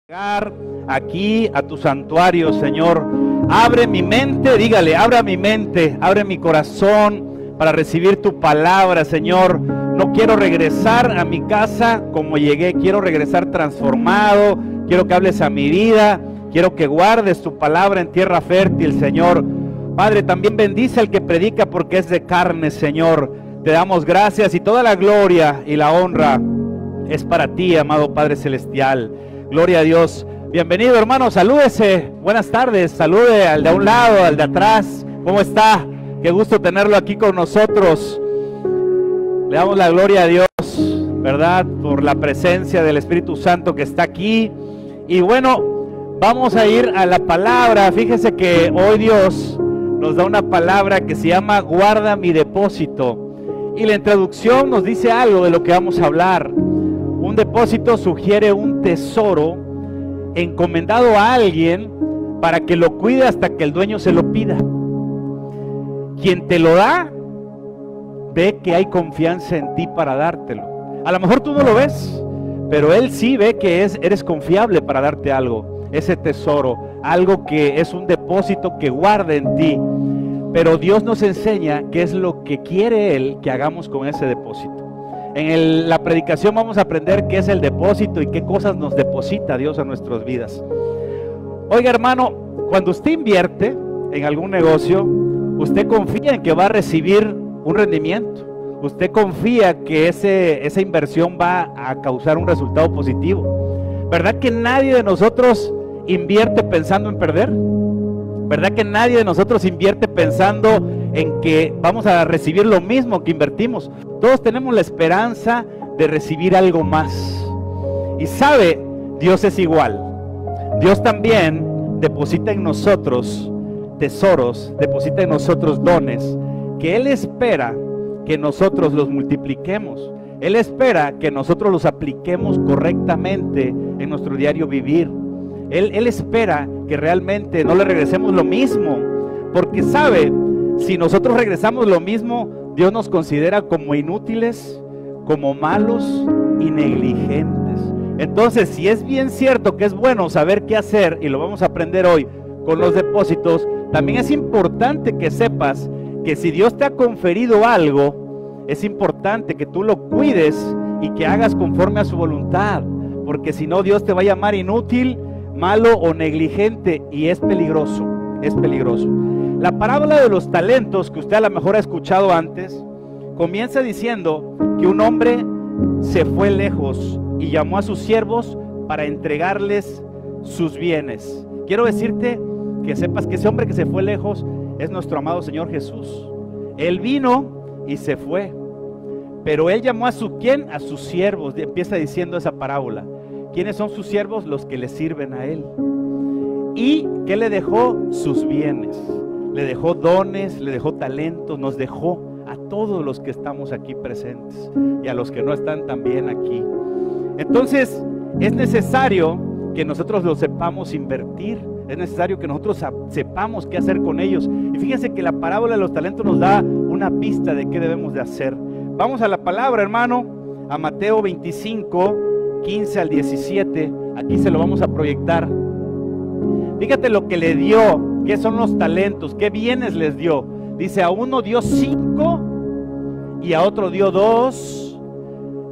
Llegar aquí a tu santuario, Señor. Abre mi mente, dígale, abra mi mente, abre mi corazón para recibir tu palabra, Señor. No quiero regresar a mi casa como llegué, quiero regresar transformado, quiero que hables a mi vida, quiero que guardes tu palabra en tierra fértil, Señor. Padre, también bendice al que predica porque es de carne, Señor. Te damos gracias y toda la gloria y la honra es para ti, amado Padre Celestial. Gloria a Dios. Bienvenido, hermano, salúdese. Buenas tardes, salude al de a un lado, al de atrás. ¿Cómo está? Qué gusto tenerlo aquí con nosotros. Le damos la gloria a Dios, ¿verdad? Por la presencia del Espíritu Santo que está aquí. Y bueno, vamos a ir a la palabra. Fíjese que hoy Dios nos da una palabra que se llama guarda mi depósito. Y la introducción nos dice algo de lo que vamos a hablar. Un depósito sugiere un tesoro encomendado a alguien para que lo cuide hasta que el dueño se lo pida. Quien te lo da, ve que hay confianza en ti para dártelo. A lo mejor tú no lo ves, pero él sí ve que eres confiable para darte algo, ese tesoro, algo que es un depósito que guarda en ti. Pero Dios nos enseña qué es lo que quiere Él que hagamos con ese depósito. En la predicación vamos a aprender qué es el depósito y qué cosas nos deposita Dios a nuestras vidas. Oiga, hermano, cuando usted invierte en algún negocio, usted confía en que va a recibir un rendimiento. Usted confía que esa inversión va a causar un resultado positivo. ¿Verdad que nadie de nosotros invierte pensando en perder? ¿Verdad que nadie de nosotros invierte pensando en que vamos a recibir lo mismo que invertimos? Todos tenemos la esperanza de recibir algo más. Y sabe, Dios es igual. Dios también deposita en nosotros tesoros, deposita en nosotros dones, que Él espera que nosotros los multipliquemos. Él espera que nosotros los apliquemos correctamente en nuestro diario vivir. Él espera que realmente no le regresemos lo mismo, porque sabe, si nosotros regresamos lo mismo, Dios nos considera como inútiles, como malos y negligentes. Entonces, si es bien cierto que es bueno saber qué hacer, y lo vamos a aprender hoy con los depósitos, también es importante que sepas que si Dios te ha conferido algo, es importante que tú lo cuides y que hagas conforme a su voluntad, porque si no, Dios te va a llamar inútil, malo o negligente, y es peligroso, es peligroso. La parábola de los talentos, que usted a lo mejor ha escuchado antes, comienza diciendo que un hombre se fue lejos y llamó a sus siervos para entregarles sus bienes. Quiero decirte que sepas que ese hombre que se fue lejos es nuestro amado Señor Jesús. Él vino y se fue, pero él llamó a ¿quién? A sus siervos. Empieza diciendo esa parábola. ¿Quiénes son sus siervos? Los que le sirven a él. ¿Y qué le dejó? Sus bienes. Le dejó dones, le dejó talentos, nos dejó a todos los que estamos aquí presentes y a los que no están también aquí. Entonces, es necesario que nosotros lo sepamos invertir, es necesario que nosotros sepamos qué hacer con ellos. Y fíjense que la parábola de los talentos nos da una pista de qué debemos de hacer. Vamos a la palabra, hermano, a Mateo 25, 15 al 17, aquí se lo vamos a proyectar. Fíjate lo que le dio. ¿Qué son los talentos? ¿Qué bienes les dio? Dice, a uno dio 5, y a otro dio 2,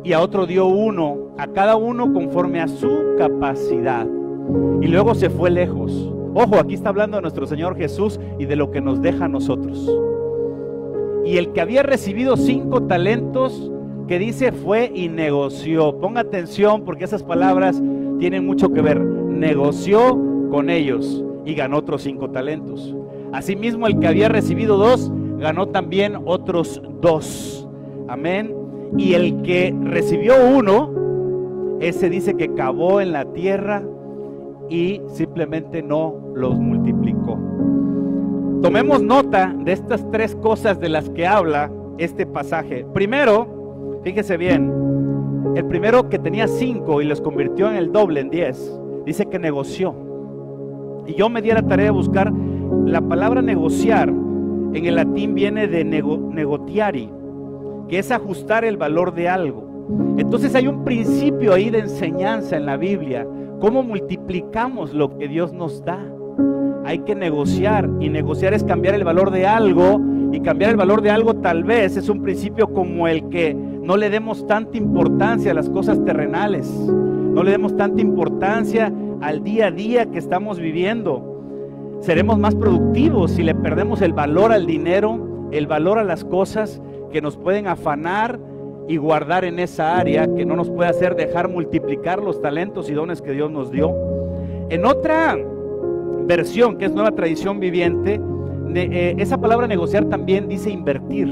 y a otro dio 1, a cada uno conforme a su capacidad. Y luego se fue lejos. Ojo, aquí está hablando de nuestro Señor Jesús y de lo que nos deja a nosotros. Y el que había recibido 5 talentos, que dice, fue y negoció. Ponga atención porque esas palabras tienen mucho que ver. Negoció con ellos y ganó otros 5 talentos. Asimismo, el que había recibido 2, ganó también otros 2. Amén. Y el que recibió 1, ese dice que cavó en la tierra y simplemente no los multiplicó. Tomemos nota de estas 3 cosas de las que habla este pasaje. Primero, fíjese bien, el primero que tenía 5 y los convirtió en el doble, en 10, dice que negoció. Y yo me di a la tarea de buscar la palabra negociar. En el latín viene de negotiari, que es ajustar el valor de algo. Entonces hay un principio ahí de enseñanza en la Biblia ¿Cómo multiplicamos lo que Dios nos da? Hay que negociar, y negociar es cambiar el valor de algo, y cambiar el valor de algo tal vez es un principio como el que no le demos tanta importancia a las cosas terrenales, no le demos tanta importancia al día a día que estamos viviendo. Seremos más productivos si le perdemos el valor al dinero, el valor a las cosas que nos pueden afanar y guardar en esa área, que no nos puede hacer dejar multiplicar los talentos y dones que Dios nos dio. En otra versión, que es Nueva Tradición Viviente, esa palabra negociar también dice invertir.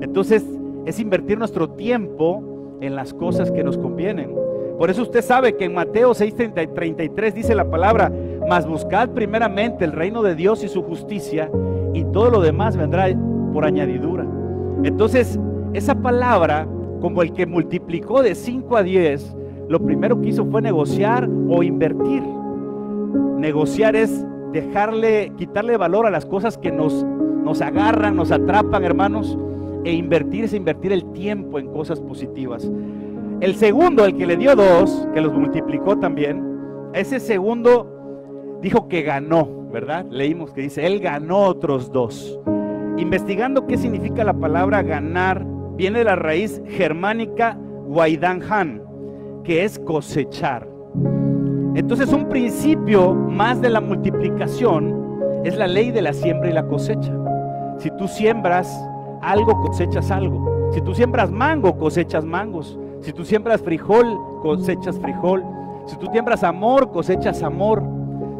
Entonces es invertir nuestro tiempo en las cosas que nos convienen. Por eso usted sabe que en Mateo 6:33 dice la palabra: mas buscad primeramente el reino de Dios y su justicia, y todo lo demás vendrá por añadidura. Entonces esa palabra, como el que multiplicó de 5 a 10, lo primero que hizo fue negociar o invertir. Negociar es quitarle valor a las cosas que nos agarran, nos atrapan, hermanos, e invertir es invertir el tiempo en cosas positivas. El segundo, el que le dio 2, que los multiplicó también, ese segundo dijo que ganó, ¿verdad? Leímos que dice, él ganó otros 2. Investigando qué significa la palabra ganar, viene de la raíz germánica guaidanhan, que es cosechar. Entonces un principio más de la multiplicación es la ley de la siembra y la cosecha. Si tú siembras algo, cosechas algo. Si tú siembras mango, cosechas mangos. Si tú siembras frijol, cosechas frijol. Si tú siembras amor, cosechas amor.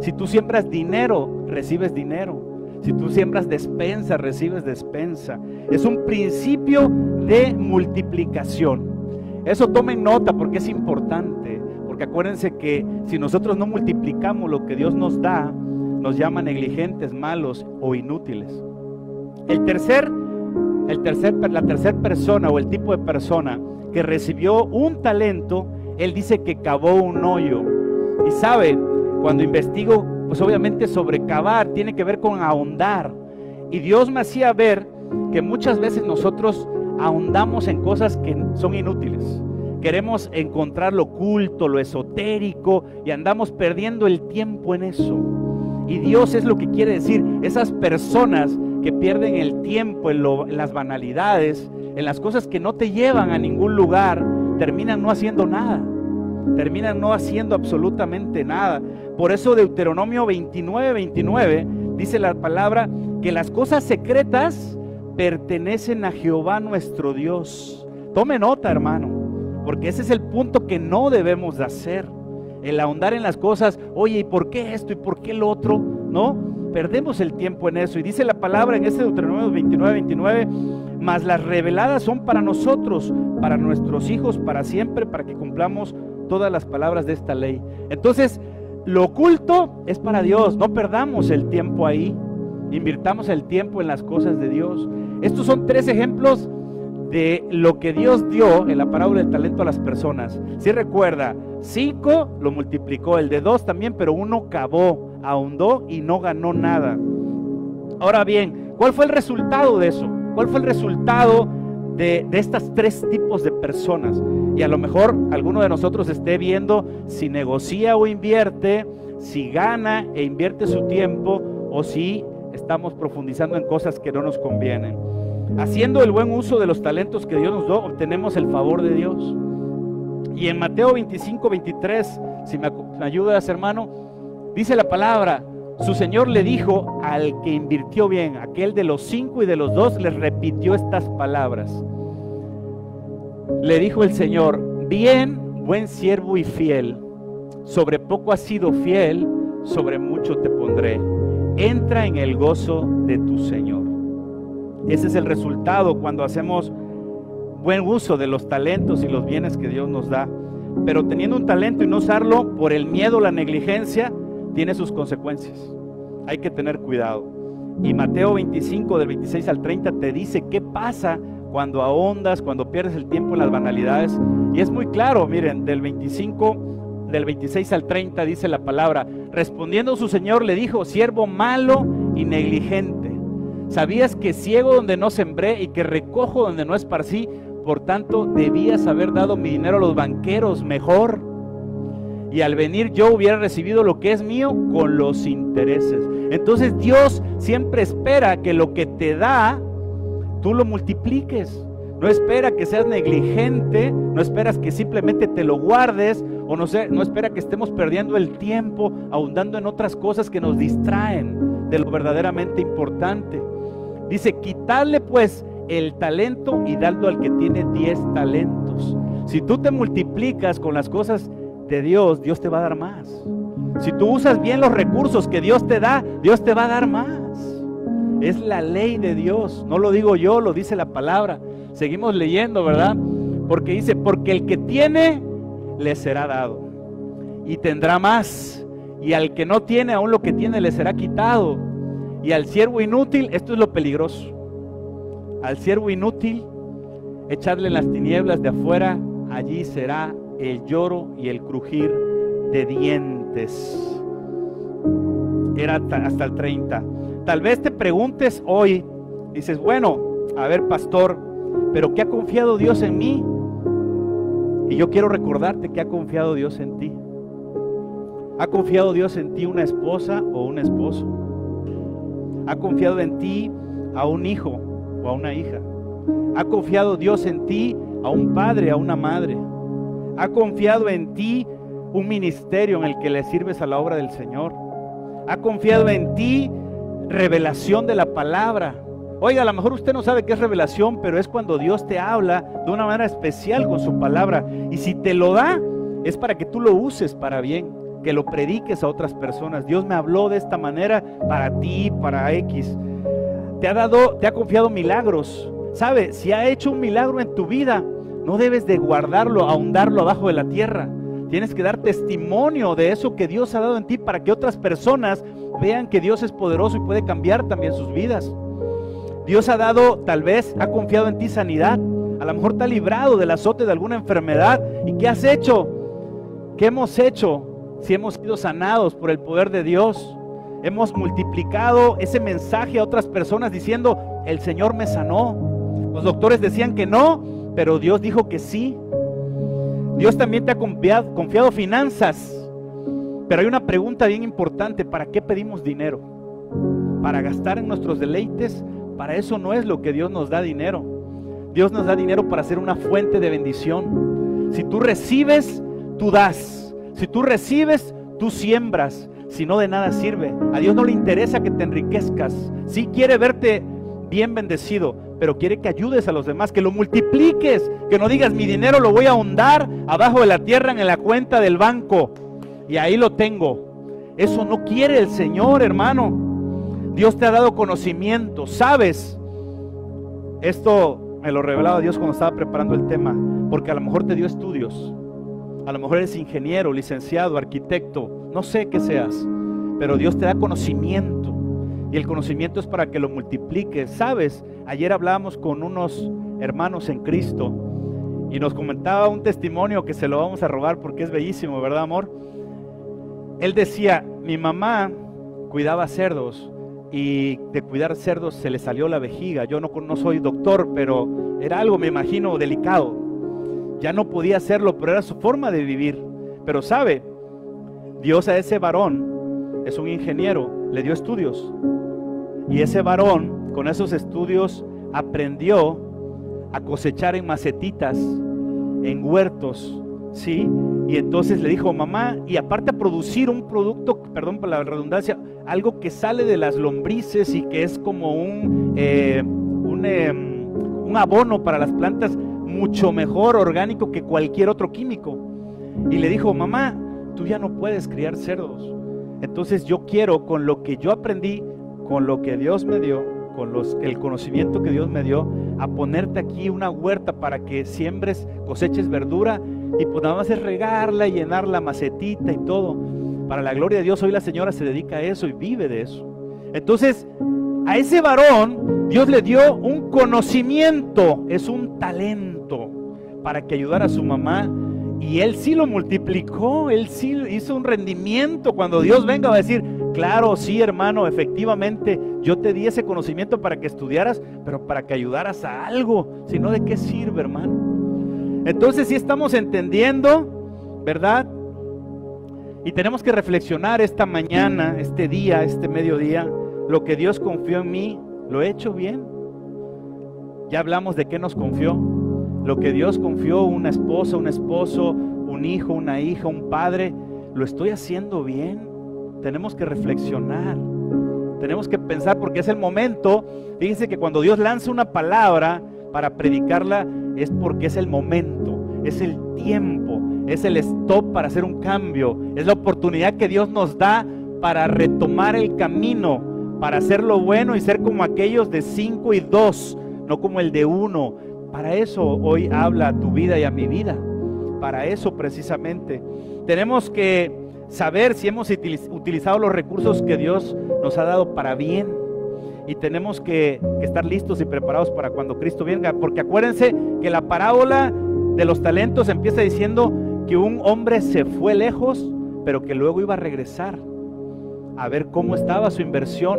Si tú siembras dinero, recibes dinero. Si tú siembras despensa, recibes despensa. Es un principio de multiplicación. Eso tomen nota porque es importante. Porque acuérdense que si nosotros no multiplicamos lo que Dios nos da, nos llama negligentes, malos o inútiles. La tercera persona o el tipo de persona que recibió un talento, él dice que cavó un hoyo. Y sabe, cuando investigo, pues obviamente sobre cavar tiene que ver con ahondar. Y Dios me hacía ver que muchas veces nosotros ahondamos en cosas que son inútiles. Queremos encontrar lo oculto, lo esotérico, y andamos perdiendo el tiempo en eso. Y Dios es lo que quiere decir, esas personas que pierden el tiempo en las banalidades, en las cosas que no te llevan a ningún lugar, terminan no haciendo nada. Terminan no haciendo absolutamente nada. Por eso Deuteronomio 29:29 dice la palabra que las cosas secretas pertenecen a Jehová nuestro Dios. Tome nota, hermano, porque ese es el punto que no debemos de hacer. El ahondar en las cosas, oye, ¿y por qué esto? ¿Y por qué lo otro? ¿No? Perdemos el tiempo en eso. Y dice la palabra en ese Deuteronomio 29:29, mas las reveladas son para nosotros, para nuestros hijos, para siempre, para que cumplamos todas las palabras de esta ley. Entonces, lo oculto es para Dios. No perdamos el tiempo ahí. Invirtamos el tiempo en las cosas de Dios. Estos son 3 ejemplos de lo que Dios dio en la parábola del talento a las personas. Si recuerda, 5 lo multiplicó, el de 2 también, pero 1 cavó, ahondó y no ganó nada. Ahora bien, ¿cuál fue el resultado de eso? ¿Cuál fue el resultado de estas 3 tipos de personas? Y a lo mejor alguno de nosotros esté viendo si negocia o invierte, si gana e invierte su tiempo, o si estamos profundizando en cosas que no nos convienen. Haciendo el buen uso de los talentos que Dios nos dio, obtenemos el favor de Dios. Y en Mateo 25:23, si me ayudas, hermano, dice la palabra, su Señor le dijo al que invirtió bien, aquel de los 5 y de los 2, les repitió estas palabras. Le dijo el Señor, bien, buen siervo y fiel, sobre poco has sido fiel, sobre mucho te pondré. Entra en el gozo de tu Señor. Ese es el resultado cuando hacemos buen uso de los talentos y los bienes que Dios nos da. Pero teniendo un talento y no usarlo por el miedo o la negligencia, tiene sus consecuencias. Hay que tener cuidado. Y Mateo 25, del 26 al 30, te dice qué pasa cuando ahondas, cuando pierdes el tiempo en las banalidades. Y es muy claro, miren, del 26 al 30 dice la palabra, respondiendo su Señor le dijo, siervo malo y negligente, ¿sabías que ciego donde no sembré y que recojo donde no esparcí? Por tanto, debías haber dado mi dinero a los banqueros mejor, y al venir yo hubiera recibido lo que es mío con los intereses. Entonces Dios siempre espera que lo que te da, tú lo multipliques. No espera que seas negligente, no esperas que simplemente te lo guardes, o no espera que estemos perdiendo el tiempo abundando en otras cosas que nos distraen de lo verdaderamente importante. Dice, quitadle pues el talento y dadlo al que tiene 10 talentos. Si tú te multiplicas con las cosas de Dios, Dios te va a dar más. Si tú usas bien los recursos que Dios te da, Dios te va a dar más. Es la ley de Dios, no lo digo yo, lo dice la palabra. Seguimos leyendo, ¿verdad? Porque dice, porque el que tiene, le será dado, y tendrá más, y al que no tiene, aún lo que tiene le será quitado. Y al siervo inútil, esto es lo peligroso, al siervo inútil, echadle en las tinieblas de afuera, allí será el lloro y el crujir de dientes. Era hasta el 30. Tal vez te preguntes hoy, dices, bueno, a ver, pastor, pero ¿qué ha confiado Dios en mí? Y yo quiero recordarte que ha confiado Dios en ti. ¿Ha confiado Dios en ti una esposa o un esposo? ¿Ha confiado en ti a un hijo o a una hija? ¿Ha confiado Dios en ti a un padre, a una madre? ¿Ha confiado en ti un ministerio en el que le sirves a la obra del Señor? ¿Ha confiado en ti revelación de la palabra? Oiga, a lo mejor usted no sabe qué es revelación, pero es cuando Dios te habla de una manera especial con su palabra. Y si te lo da, es para que tú lo uses para bien, que lo prediques a otras personas. Dios me habló de esta manera para ti, para X. Te ha confiado milagros. ¿Sabe? Si ha hecho un milagro en tu vida, no debes de guardarlo, ahondarlo abajo de la tierra. Tienes que dar testimonio de eso que Dios ha dado en ti para que otras personas vean que Dios es poderoso y puede cambiar también sus vidas. Dios ha dado, tal vez, ha confiado en ti sanidad. A lo mejor te ha librado del azote de alguna enfermedad. ¿Y qué has hecho? ¿Qué hemos hecho si hemos sido sanados por el poder de Dios? Hemos multiplicado ese mensaje a otras personas diciendo, el Señor me sanó. Los doctores decían que no, pero Dios dijo que sí. Dios también te ha confiado finanzas. Pero hay una pregunta bien importante: ¿para qué pedimos dinero? ¿Para gastar en nuestros deleites? Para eso no es lo que Dios nos da dinero. Dios nos da dinero para ser una fuente de bendición. Si tú recibes, tú das. Si tú recibes, tú siembras. Si no, de nada sirve. A Dios no le interesa que te enriquezcas. Sí quiere verte bien bendecido, pero quiere que ayudes a los demás, que lo multipliques, que no digas, mi dinero lo voy a ahondar abajo de la tierra en la cuenta del banco y ahí lo tengo. Eso no quiere el Señor, hermano. Dios te ha dado conocimiento, ¿sabes? Esto me lo revelaba Dios cuando estaba preparando el tema, porque a lo mejor te dio estudios, a lo mejor eres ingeniero, licenciado, arquitecto, no sé qué seas, pero Dios te da conocimiento, y el conocimiento es para que lo multipliques, ¿sabes? Ayer hablábamos con unos hermanos en Cristo, y nos comentaba un testimonio que se lo vamos a robar porque es bellísimo, ¿verdad, amor? Él decía, mi mamá cuidaba cerdos, y de cuidar cerdos se le salió la vejiga. Yo no soy doctor, pero era algo, me imagino, delicado. Ya no podía hacerlo, pero era su forma de vivir. Pero sabe, Dios a ese varón, es un ingeniero, le dio estudios. Y ese varón, con esos estudios, aprendió a cosechar en macetitas, en huertos, ¿sí? Y entonces le dijo, mamá, y aparte a producir un producto, perdón por la redundancia, algo que sale de las lombrices y que es como un abono para las plantas, mucho mejor orgánico que cualquier otro químico. Y le dijo, mamá, tú ya no puedes criar cerdos. Entonces yo quiero, con lo que yo aprendí, con lo que Dios me dio, con el conocimiento que Dios me dio, a ponerte aquí una huerta para que siembres, coseches verdura, y pues nada más es regarla y llenar la macetita y todo. Para la gloria de Dios, hoy la señora se dedica a eso y vive de eso. Entonces, a ese varón Dios le dio un conocimiento, es un talento para que ayudara a su mamá, y él sí lo multiplicó, él sí hizo un rendimiento. Cuando Dios venga va a decir, claro, sí, hermano, efectivamente yo te di ese conocimiento para que estudiaras, pero para que ayudaras a algo, si no, ¿de qué sirve, hermano? Entonces sí estamos entendiendo, ¿verdad?, Y tenemos que reflexionar esta mañana, este día, este mediodía, lo que Dios confió en mí, ¿lo he hecho bien? Ya hablamos de qué nos confió. Lo que Dios confió, una esposa, un esposo, un hijo, una hija, un padre, ¿lo estoy haciendo bien? Tenemos que reflexionar, tenemos que pensar, porque es el momento. Fíjense que cuando Dios lanza una palabra para predicarla, es porque es el momento, es el tiempo, es el stop para hacer un cambio, es la oportunidad que Dios nos da para retomar el camino, para hacer lo bueno y ser como aquellos de 5 y 2, no como el de 1. Para eso hoy habla a tu vida y a mi vida, para eso precisamente. Tenemos que saber si hemos utilizado los recursos que Dios nos ha dado para bien, y tenemos que estar listos y preparados para cuando Cristo venga, porque acuérdense que la parábola de los talentos empieza diciendo que un hombre se fue lejos, pero que luego iba a regresar a ver cómo estaba su inversión.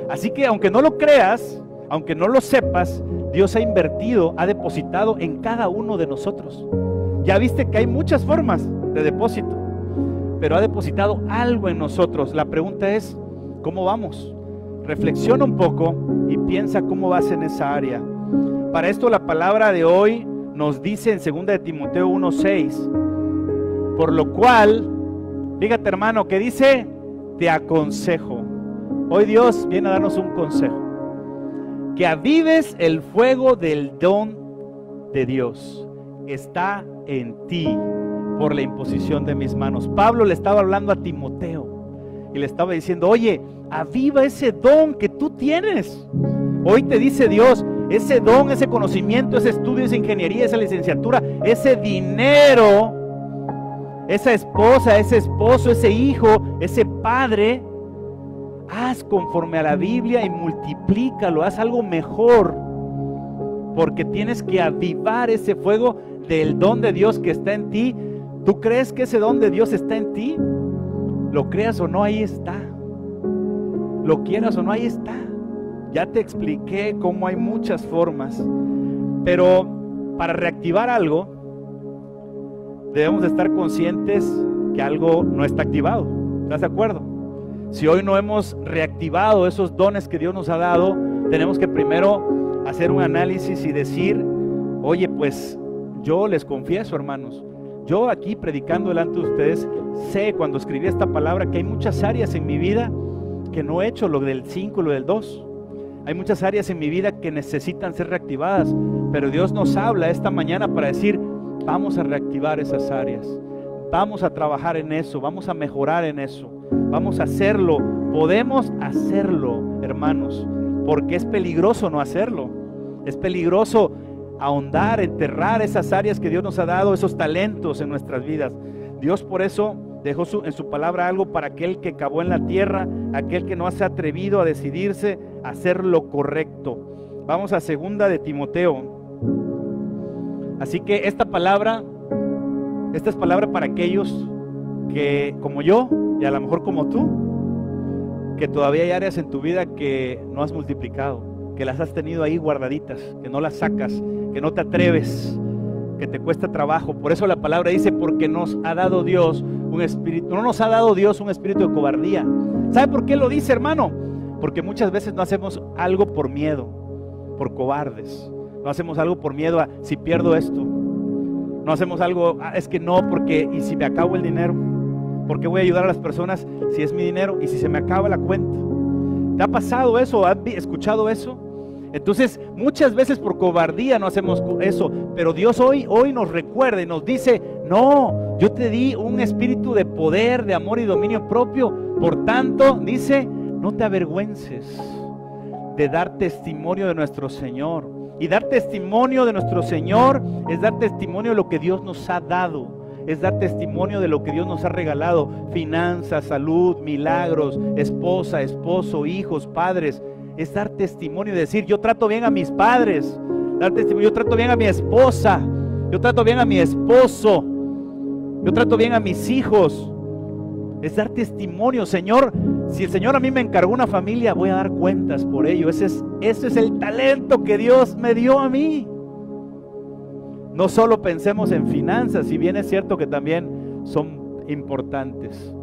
Así que aunque no lo creas, aunque no lo sepas, Dios ha invertido, ha depositado en cada uno de nosotros. Ya viste que hay muchas formas de depósito, pero ha depositado algo en nosotros. La pregunta es, ¿cómo vamos? Reflexiona un poco y piensa cómo vas en esa área. Para esto la palabra de hoy nos dice en 2 de Timoteo 1:6, por lo cual, fíjate hermano, que dice, te aconsejo. Hoy Dios viene a darnos un consejo, que avives el fuego del don de Dios, está en ti por la imposición de mis manos. Pablo le estaba hablando a Timoteo y le estaba diciendo, oye, aviva ese don que tú tienes. Hoy te dice Dios, ese don, ese conocimiento, ese estudio, esa ingeniería, esa licenciatura, ese dinero, esa esposa, ese esposo, ese hijo, ese padre, haz conforme a la Biblia y multiplícalo, haz algo mejor, porque tienes que avivar ese fuego del don de Dios que está en ti. ¿Tú crees que ese don de Dios está en ti? Lo creas o no, ahí está. Lo quieras o no, ahí está. Ya te expliqué cómo hay muchas formas, pero para reactivar algo, debemos de estar conscientes que algo no está activado. ¿Estás de acuerdo? Si hoy no hemos reactivado esos dones que Dios nos ha dado, tenemos que primero hacer un análisis y decir, oye, pues yo les confieso, hermanos, yo aquí predicando delante de ustedes, sé cuando escribí esta palabra que hay muchas áreas en mi vida que no he hecho lo del 5, lo del 2. Hay muchas áreas en mi vida que necesitan ser reactivadas, pero Dios nos habla esta mañana para decir, vamos a reactivar esas áreas, vamos a trabajar en eso, vamos a mejorar en eso, vamos a hacerlo, podemos hacerlo, hermanos, porque es peligroso no hacerlo, es peligroso ahondar, enterrar esas áreas que Dios nos ha dado, esos talentos en nuestras vidas. Dios por eso dejó en su palabra algo para aquel que cavó en la tierra, aquel que no se ha atrevido a decidirse a hacer lo correcto. Vamos a 2 de Timoteo. Así que esta es palabra para aquellos que, como yo, y a lo mejor como tú, que todavía hay áreas en tu vida que no has multiplicado, que las has tenido ahí guardaditas, que no las sacas, que no te atreves, que te cuesta trabajo. Por eso la palabra dice, porque nos ha dado Dios un espíritu, no nos ha dado Dios un espíritu de cobardía. ¿Sabe por qué lo dice, hermano? Porque muchas veces no hacemos algo por miedo, por cobardes. No hacemos algo por miedo a, si pierdo esto. No hacemos algo, es que no, porque, y si me acabo el dinero, ¿por qué voy a ayudar a las personas si es mi dinero y si se me acaba la cuenta? ¿Te ha pasado eso? ¿Has escuchado eso? Entonces, muchas veces por cobardía no hacemos eso, pero Dios hoy nos recuerda y nos dice, no, yo te di un espíritu de poder, de amor y dominio propio. Por tanto, dice, no te avergüences de dar testimonio de nuestro Señor. Y dar testimonio de nuestro Señor es dar testimonio de lo que Dios nos ha dado, es dar testimonio de lo que Dios nos ha regalado: finanzas, salud, milagros, esposa, esposo, hijos, padres. Es dar testimonio y decir, yo trato bien a mis padres, dar testimonio, yo trato bien a mi esposa, yo trato bien a mi esposo, yo trato bien a mis hijos. Es dar testimonio. Señor, si el Señor a mí me encargó una familia, voy a dar cuentas por ello. Ese es el talento que Dios me dio a mí. No solo pensemos en finanzas, si bien es cierto que también son importantes.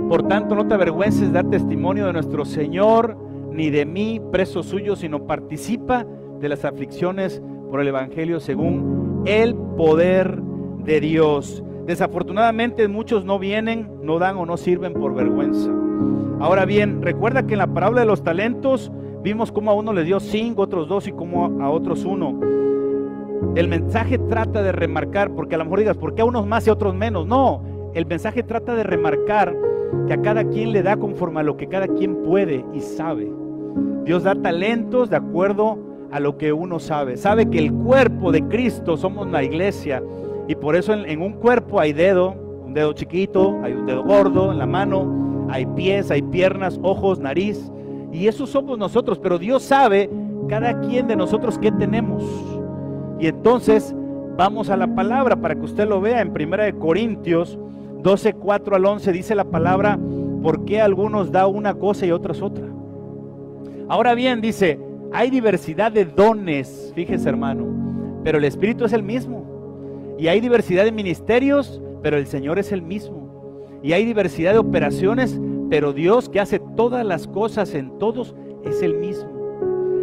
Por tanto, no te avergüences de dar testimonio de nuestro Señor, ni de mí, preso suyo, sino participa de las aflicciones por el Evangelio según el poder de Dios. Desafortunadamente muchos no vienen, no dan o no sirven por vergüenza. Ahora bien, recuerda que en la parábola de los talentos vimos cómo a uno le dio 5, otros 2 y cómo a otros 1. El mensaje trata de remarcar, porque a lo mejor digas, ¿por qué a unos más y a otros menos? No, el mensaje trata de remarcar que a cada quien le da conforme a lo que cada quien puede y sabe. Dios da talentos de acuerdo a lo que uno sabe. Sabe que el cuerpo de Cristo somos la iglesia, y por eso en un cuerpo hay dedo, un dedo chiquito, hay un dedo gordo en la mano, hay pies, hay piernas, ojos, nariz, y eso somos nosotros. Pero Dios sabe cada quien de nosotros qué tenemos. Y entonces vamos a la palabra para que usted lo vea. En 1 Corintios 12, 4 al 11 dice la palabra: ¿por qué a algunos da una cosa y a otras otra? Ahora bien, dice, hay diversidad de dones, fíjese hermano, pero el Espíritu es el mismo. Y hay diversidad de ministerios, pero el Señor es el mismo. Y hay diversidad de operaciones, pero Dios, que hace todas las cosas en todos, es el mismo.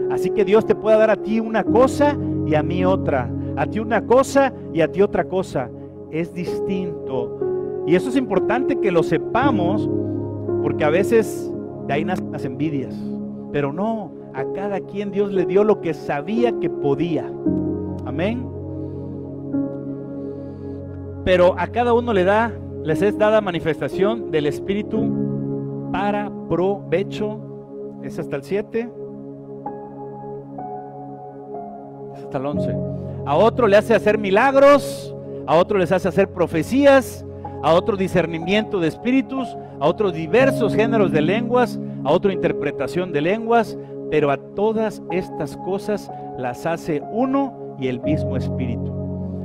Así que Dios te puede dar a ti una cosa y a mí otra, a ti una cosa y a ti otra cosa. Es distinto. Y eso es importante que lo sepamos, porque a veces de ahí nacen las envidias. Pero no, a cada quien Dios le dio lo que sabía que podía. Amén. Pero a cada uno les es dada manifestación del Espíritu para provecho. Es hasta el 7. Es hasta el 11. A otro le hace hacer milagros, a otro les hace hacer profecías, a otro discernimiento de espíritus, a otros diversos géneros de lenguas, a otro interpretación de lenguas, pero a todas estas cosas las hace uno y el mismo Espíritu,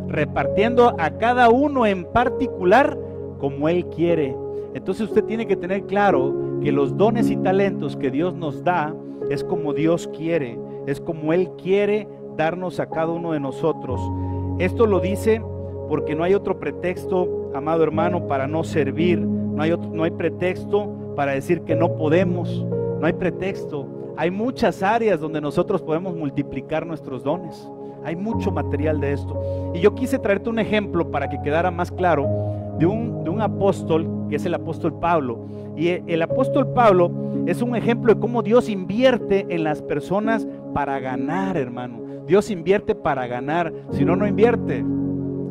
repartiendo a cada uno en particular como Él quiere. Entonces usted tiene que tener claro que los dones y talentos que Dios nos da es como Dios quiere, es como Él quiere darnos a cada uno de nosotros. Esto lo dice porque no hay otro pretexto, amado hermano, para no servir. No hay pretexto para decir que no podemos. No hay pretexto. Hay muchas áreas donde nosotros podemos multiplicar nuestros dones. Hay mucho material de esto. Y yo quise traerte un ejemplo para que quedara más claro de un apóstol, que es el apóstol Pablo. Y el apóstol Pablo es un ejemplo de cómo Dios invierte en las personas para ganar, hermano. Dios invierte para ganar. Si no, no invierte.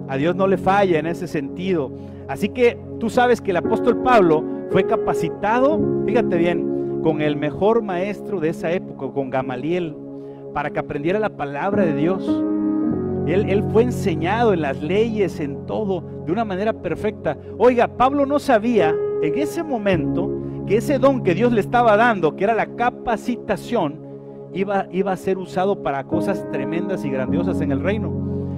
A Dios no le falla en ese sentido. Así que tú sabes que el apóstol Pablo fue capacitado, fíjate bien, con el mejor maestro de esa época, con Gamaliel, para que aprendiera la palabra de Dios. Él fue enseñado en las leyes, en todo, de una manera perfecta. Oiga, Pablo no sabía en ese momento que ese don que Dios le estaba dando, que era la capacitación, iba a ser usado para cosas tremendas y grandiosas en el reino.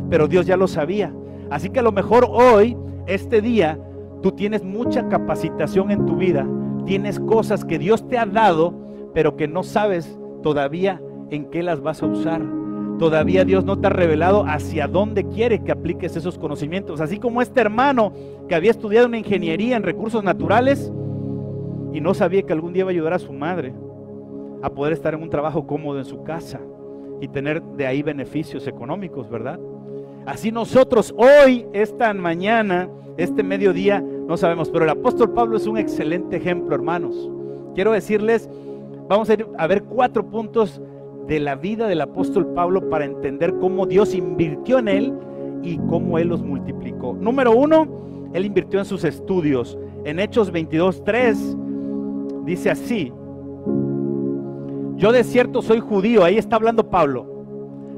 Pero Dios ya lo sabía. Así que a lo mejor hoy, este día, tú tienes mucha capacitación en tu vida. Tienes cosas que Dios te ha dado, pero que no sabes todavía en qué las vas a usar. Todavía Dios no te ha revelado hacia dónde quiere que apliques esos conocimientos. Así como este hermano que había estudiado una ingeniería en recursos naturales y no sabía que algún día iba a ayudar a su madre a poder estar en un trabajo cómodo en su casa y tener de ahí beneficios económicos, ¿verdad? Así nosotros hoy, esta mañana, este mediodía, no sabemos, pero el apóstol Pablo es un excelente ejemplo, hermanos. Quiero decirles, vamos a ir a ver 4 puntos de la vida del apóstol Pablo para entender cómo Dios invirtió en él y cómo él los multiplicó. Número 1, él invirtió en sus estudios. En Hechos 22:3 dice así: yo de cierto soy judío, ahí está hablando Pablo,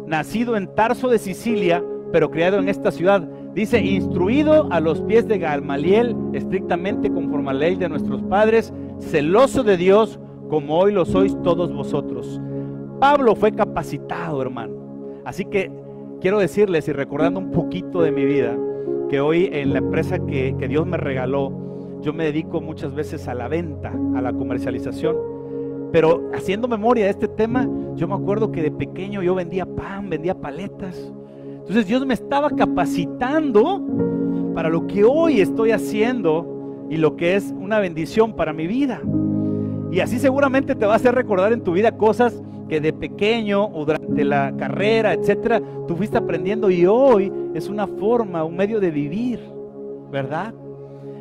nacido en Tarso de Sicilia, pero criado en esta ciudad. Dice, instruido a los pies de Gamaliel, estrictamente conforme a la ley de nuestros padres, celoso de Dios, como hoy lo sois todos vosotros. Pablo fue capacitado, hermano. Así que quiero decirles, y recordando un poquito de mi vida, que hoy en la empresa que Dios me regaló, yo me dedico muchas veces a la venta, a la comercialización. Pero haciendo memoria de este tema, yo me acuerdo que de pequeño yo vendía pan, vendía paletas. Entonces Dios me estaba capacitando para lo que hoy estoy haciendo y lo que es una bendición para mi vida. Y así seguramente te va a hacer recordar en tu vida cosas que de pequeño o durante la carrera, etcétera, tú fuiste aprendiendo y hoy es una forma, un medio de vivir, ¿verdad?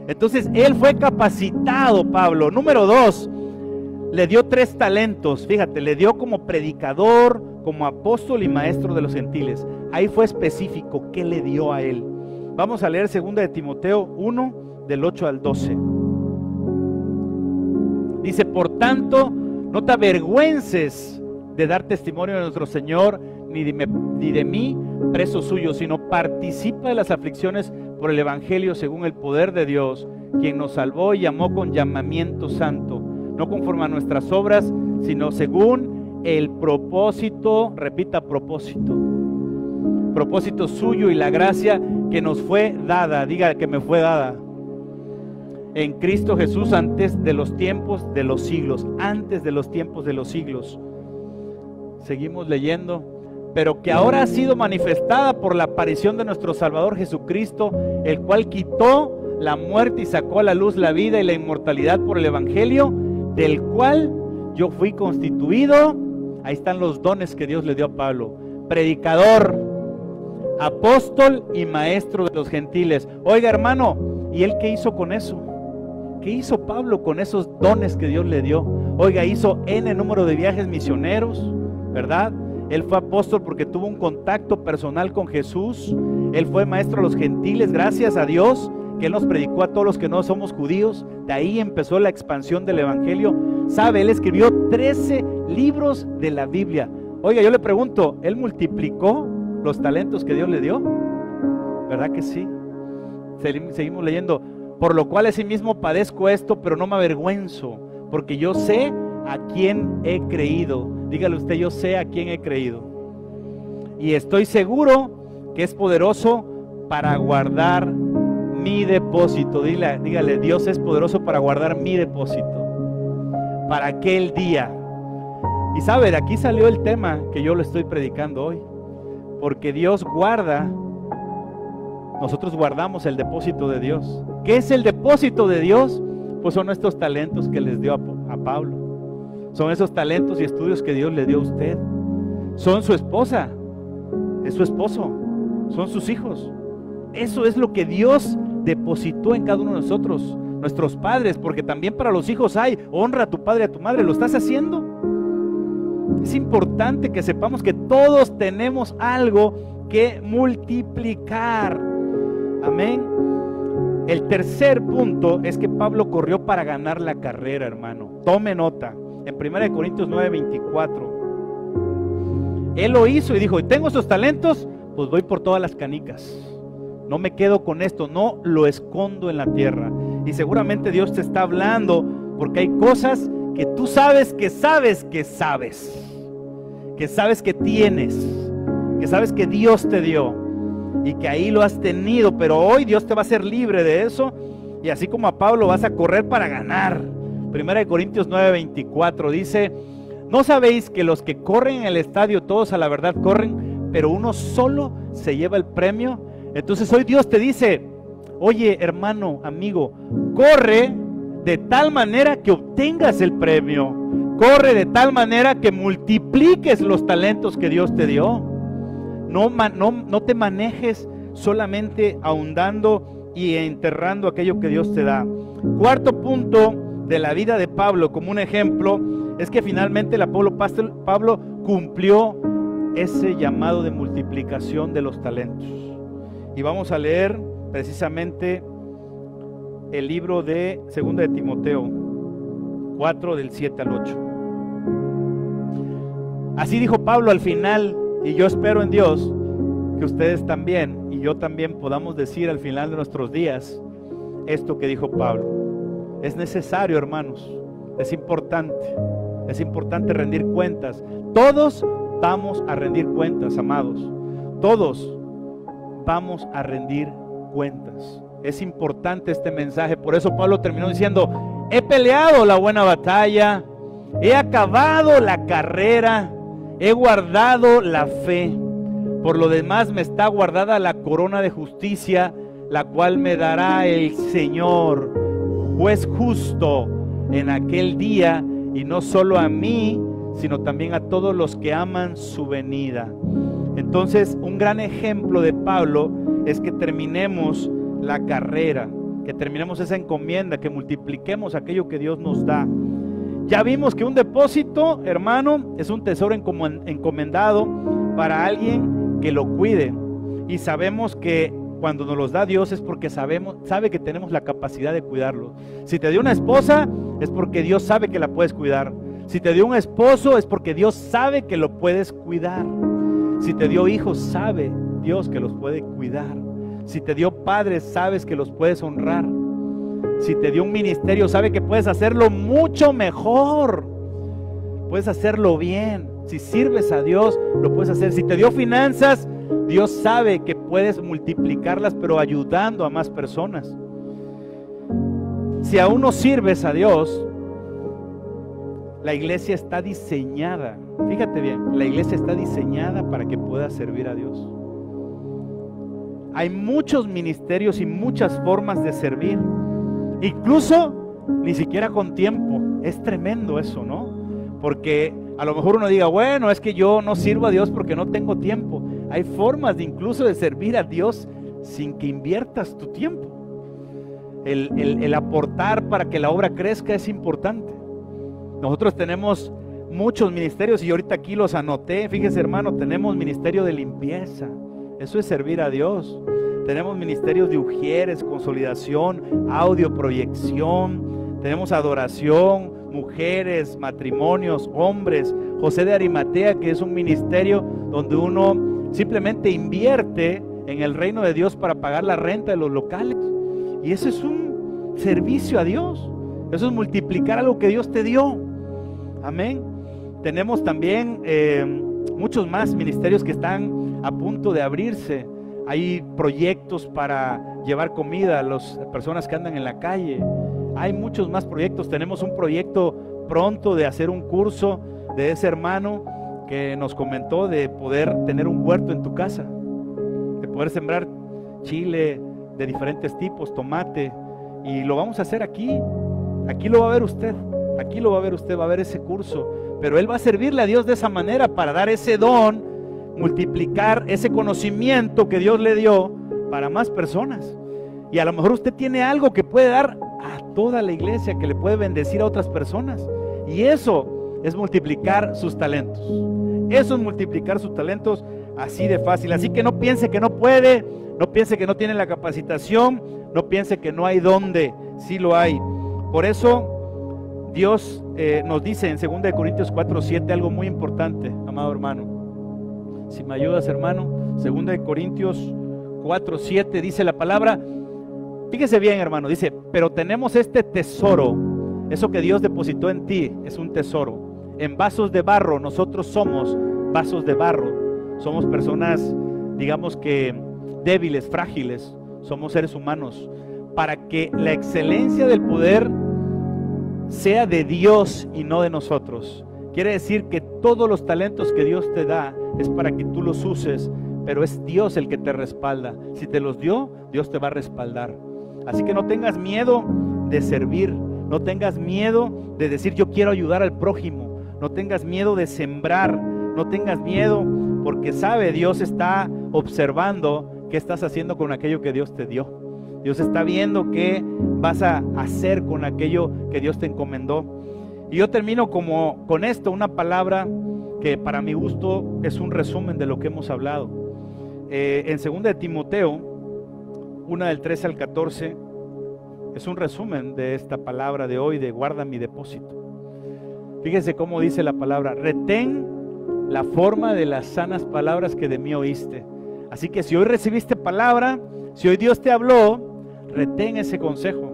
Entonces él fue capacitado, Pablo. Número 2, le dio 3 talentos, fíjate, le dio como predicador, como apóstol y maestro de los gentiles. Ahí fue específico qué le dio a él. Vamos a leer 2 de Timoteo 1, del 8 al 12. Dice, por tanto, no te avergüences de dar testimonio de nuestro Señor, ni de mí, preso suyo, sino participa de las aflicciones por el Evangelio según el poder de Dios, quien nos salvó y llamó con llamamiento santo, no conforme a nuestras obras, sino según el propósito, repita, propósito suyo y la gracia que nos fue dada, diga que me fue dada, en Cristo Jesús antes de los tiempos de los siglos, antes de los tiempos de los siglos. Seguimos leyendo. Pero que ahora ha sido manifestada por la aparición de nuestro Salvador Jesucristo, el cual quitó la muerte y sacó a la luz la vida y la inmortalidad por el Evangelio, del cual yo fui constituido. Ahí están los dones que Dios le dio a Pablo: predicador, apóstol y maestro de los gentiles. Oiga, hermano, ¿y él qué hizo con eso? ¿Qué hizo Pablo con esos dones que Dios le dio? Oiga, hizo N número de viajes misioneros, ¿verdad? Él fue apóstol porque tuvo un contacto personal con Jesús. Él fue maestro de los gentiles, gracias a Dios, que Él nos predicó a todos los que no somos judíos. De ahí empezó la expansión del Evangelio. ¿Sabe? Él escribió 13 libros de la Biblia. Oiga, yo le pregunto, ¿él multiplicó los talentos que Dios le dio? ¿Verdad que sí? Seguimos leyendo. Por lo cual asimismo padezco esto, pero no me avergüenzo, porque yo sé a quién he creído. Dígale usted, yo sé a quién he creído. Y estoy seguro que es poderoso para guardar mi depósito. Dígale, Dios es poderoso para guardar mi depósito para aquel día. Y sabe, de aquí salió el tema que yo le estoy predicando hoy. Porque Dios guarda, nosotros guardamos el depósito de Dios. ¿Qué es el depósito de Dios? Pues son estos talentos que les dio a Pablo. Son esos talentos y estudios que Dios le dio a usted. Son su esposa, es su esposo, son sus hijos. Eso es lo que Dios depositó en cada uno de nosotros, nuestros padres, porque también para los hijos hay: honra a tu padre y a tu madre. ¿Lo estás haciendo? Es importante que sepamos que todos tenemos algo que multiplicar. Amén. El tercer punto es que Pablo corrió para ganar la carrera, hermano. Tome nota. En 1 Corintios 9:24, él lo hizo y dijo: tengo esos talentos, pues voy por todas las canicas. No me quedo con esto, no lo escondo en la tierra. Y seguramente Dios te está hablando, porque hay cosas que tú sabes que sabes que sabes, que sabes que tienes, que sabes que Dios te dio y que ahí lo has tenido, pero hoy Dios te va a hacer libre de eso. Y así como a Pablo, vas a correr para ganar. 1 Corintios 9:24 dice: ¿no sabéis que los que corren en el estadio, todos a la verdad corren, pero uno solo se lleva el premio? Entonces hoy Dios te dice: oye, hermano, amigo, corre de tal manera que obtengas el premio. Corre de tal manera que multipliques los talentos que Dios te dio. No te manejes solamente ahondando y enterrando aquello que Dios te da. Cuarto punto de la vida de Pablo, como un ejemplo, es que finalmente el apóstol Pablo cumplió ese llamado de multiplicación de los talentos. Y vamos a leer precisamente el libro de 2 de Timoteo 4, del 7 al 8. Así dijo Pablo al final, y yo espero en Dios que ustedes también y yo también podamos decir al final de nuestros días esto que dijo Pablo. Es necesario, hermanos, es importante rendir cuentas. Todos vamos a rendir cuentas, amados. Todos vamos a rendir cuentas. Es importante este mensaje. Por eso Pablo terminó diciendo: he peleado la buena batalla, he acabado la carrera, he guardado la fe. Por lo demás me está guardada la corona de justicia, la cual me dará el Señor, juez justo en aquel día, y no solo a mí, sino también a todos los que aman su venida. Entonces, un gran ejemplo de Pablo es que terminemos la carrera, que terminemos esa encomienda, que multipliquemos aquello que Dios nos da. Ya vimos que un depósito, hermano, es un tesoro encomendado para alguien que lo cuide. Y sabemos que cuando nos los da Dios es porque sabe que tenemos la capacidad de cuidarlo. Si te dio una esposa, es porque Dios sabe que la puedes cuidar. Si te dio un esposo, es porque Dios sabe que lo puedes cuidar. Si te dio hijos, sabe Dios que los puede cuidar. Si te dio padres, sabes que los puedes honrar. Si te dio un ministerio, sabe que puedes hacerlo mucho mejor. Puedes hacerlo bien. Si sirves a Dios, lo puedes hacer. Si te dio finanzas, Dios sabe que puedes multiplicarlas, pero ayudando a más personas. Si aún no sirves a Dios, la iglesia está diseñada, fíjate bien, la iglesia está diseñada para que puedas servir a Dios. Hay muchos ministerios y muchas formas de servir, incluso ni siquiera con tiempo. Es tremendo eso, ¿no? Porque a lo mejor uno diga, bueno, es que yo no sirvo a Dios porque no tengo tiempo. Hay formas de incluso de servir a Dios sin que inviertas tu tiempo. El aportar para que la obra crezca es importante. Nosotros tenemos muchos ministerios y ahorita aquí los anoté. Fíjese, hermano, tenemos ministerio de limpieza. Eso es servir a Dios. Tenemos ministerios de ujieres, consolidación, audio, proyección. Tenemos adoración, mujeres, matrimonios, hombres. José de Arimatea, que es un ministerio donde uno simplemente invierte en el reino de Dios para pagar la renta de los locales. Y eso es un servicio a Dios. Eso es multiplicar algo que Dios te dio. Amén. Tenemos también muchos más ministerios que están a punto de abrirse. Hay proyectos para llevar comida a las personas que andan en la calle. Hay muchos más proyectos. Tenemos un proyecto pronto de hacer un curso de ese hermano que nos comentó de poder tener un huerto en tu casa, de poder sembrar chile de diferentes tipos, tomate, y lo vamos a hacer aquí. Aquí lo va a ver usted. Aquí lo va a ver usted, va a ver ese curso, pero él va a servirle a Dios de esa manera para dar ese don, multiplicar ese conocimiento que Dios le dio para más personas. Y a lo mejor usted tiene algo que puede dar a toda la iglesia, que le puede bendecir a otras personas. Y eso es multiplicar sus talentos. Eso es multiplicar sus talentos así de fácil. Así que no piense que no puede, no piense que no tiene la capacitación, no piense que no hay dónde, sí lo hay. Por eso Dios nos dice en 2 Corintios 4:7 algo muy importante, amado hermano. Si me ayudas, hermano, 2 Corintios 4:7 dice la palabra. Fíjese bien, hermano, dice, pero tenemos este tesoro, eso que Dios depositó en ti es un tesoro, en vasos de barro. Nosotros somos vasos de barro, somos personas, digamos que débiles, frágiles, somos seres humanos, para que la excelencia del poder sea de Dios y no de nosotros. Quiere decir que todos los talentos que Dios te da es para que tú los uses, pero es Dios el que te respalda. Si te los dio, Dios te va a respaldar. Así que no tengas miedo de servir, no tengas miedo de decir yo quiero ayudar al prójimo, no tengas miedo de sembrar, no tengas miedo, porque sabe, Dios está observando qué estás haciendo con aquello que Dios te dio. Dios está viendo qué vas a hacer con aquello que Dios te encomendó. Y yo termino con esto, una palabra que para mi gusto es un resumen de lo que hemos hablado. En 2 de Timoteo 1 del 13 al 14 es un resumen de esta palabra de hoy, de guarda mi depósito. Fíjese cómo dice la palabra: retén la forma de las sanas palabras que de mí oíste. Así que si hoy recibiste palabra, si hoy Dios te habló, retén ese consejo,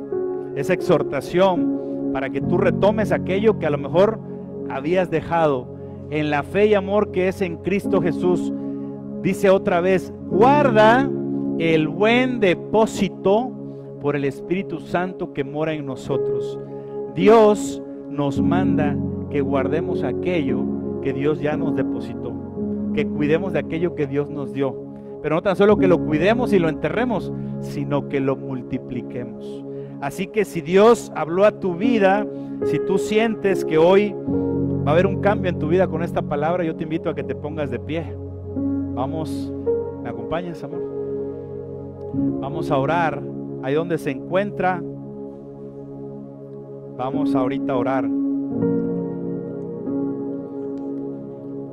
esa exhortación, para que tú retomes aquello que a lo mejor habías dejado en la fe y amor que es en Cristo Jesús. Dice otra vez: guarda el buen depósito por el Espíritu Santo que mora en nosotros. Dios nos manda que guardemos aquello que Dios ya nos depositó, que cuidemos de aquello que Dios nos dio. Pero no tan solo que lo cuidemos y lo enterremos, sino que lo multipliquemos. Así que si Dios habló a tu vida, si tú sientes que hoy va a haber un cambio en tu vida con esta palabra, yo te invito a que te pongas de pie. Vamos, ¿me acompañas, amor? Vamos a orar ahí donde se encuentra. Vamos ahorita a orar.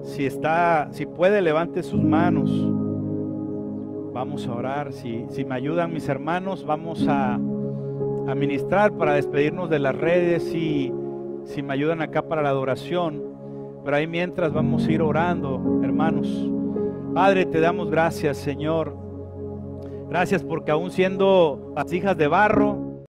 Si puede, levante sus manos. Vamos a orar. Si me ayudan mis hermanos, vamos a ministrar para despedirnos de las redes. Y si me ayudan acá para la adoración. Pero ahí mientras vamos a ir orando, hermanos. Padre, te damos gracias, Señor. Gracias porque aún siendo vasijas de barro,